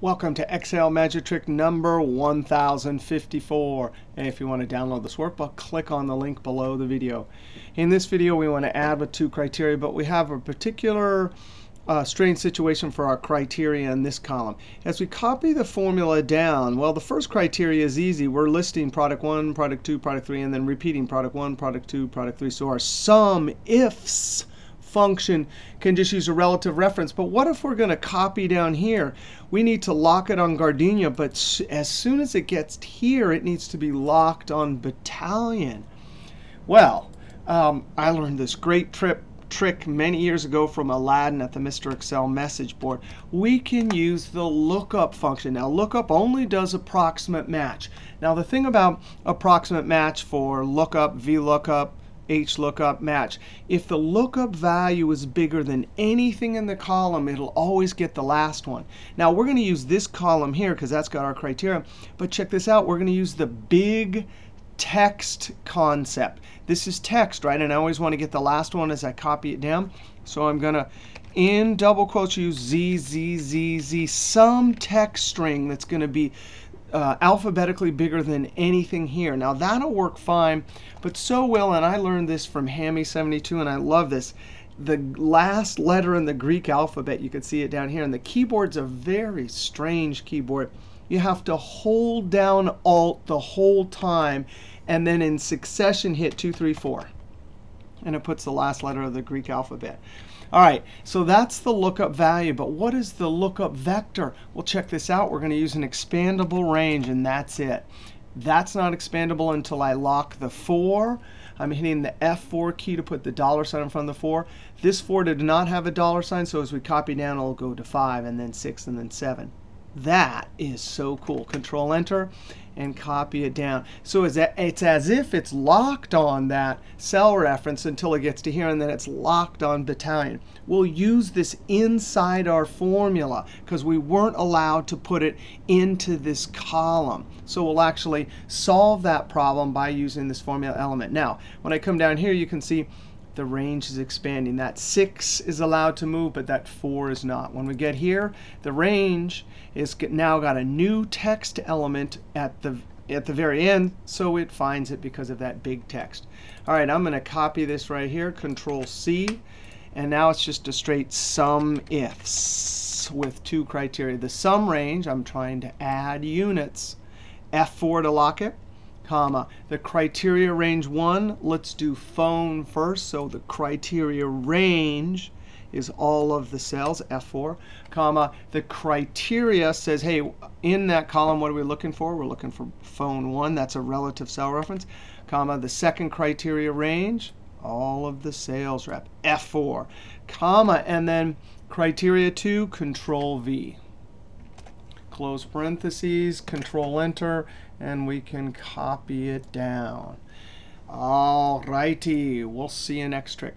Welcome to Excel Magic Trick number 1054. And if you want to download this workbook, click on the link below the video. In this video, we want to add with two criteria, but we have a particular strange situation for our criteria in this column. As we copy the formula down, well, the first criteria is easy. We're listing product 1, product 2, product 3, and then repeating product 1, product 2, product 3. So our sum ifs function can just use a relative reference. But what if we're going to copy down here? We need to lock it on Gardenia, but as soon as it gets here, it needs to be locked on Battalion. Well, I learned this great trick many years ago from Aladdin at the Mr. Excel message board. We can use the lookup function. Now, lookup only does approximate match. Now, the thing about approximate match for lookup, VLOOKUP, HLOOKUP, match. If the lookup value is bigger than anything in the column, it'll always get the last one. Now, we're going to use this column here because that's got our criteria. But check this out. We're going to use the big text concept. This is text, right? And I always want to get the last one as I copy it down. So I'm going to, in double quotes, use Z, some text string that's going to be alphabetically bigger than anything here. Now, that'll work fine, but so will, and I learned this from Hammy72, and I love this, the last letter in the Greek alphabet. You can see it down here. And the keyboard's a very strange keyboard. You have to hold down Alt the whole time, and then in succession hit 2, 3, 4. And it puts the last letter of the Greek alphabet. All right, so that's the lookup value. But what is the lookup vector? Well, check this out. We're going to use an expandable range, and that's it. That's not expandable until I lock the 4. I'm hitting the F4 key to put the dollar sign in front of the 4. This 4 did not have a dollar sign, so as we copy down, it'll go to 5, and then 6, and then 7. That is so cool. Control-Enter and copy it down. So it's as if it's locked on that cell reference until it gets to here, and then it's locked on Battalion. We'll use this inside our formula because we weren't allowed to put it into this column. So we'll actually solve that problem by using this formula element. Now, when I come down here, you can see the range is expanding. That 6 is allowed to move, but that 4 is not. When we get here, the range is now got a new text element at the very end, so it finds it because of that big text. All right, I'm going to copy this right here, Control-C, and now it's just a straight sum ifs with two criteria. The sum range, I'm trying to add units. F4 to lock it. Comma. The criteria range 1, let's do phone first. So the criteria range is all of the cells, F4, comma. The criteria says, hey, in that column, what are we looking for? We're looking for phone 1. That's a relative cell reference, comma. The second criteria range, all of the sales rep, F4, comma. And then criteria 2, Control-V. Close parentheses, Control-Enter, and we can copy it down. All righty, we'll see you next trick.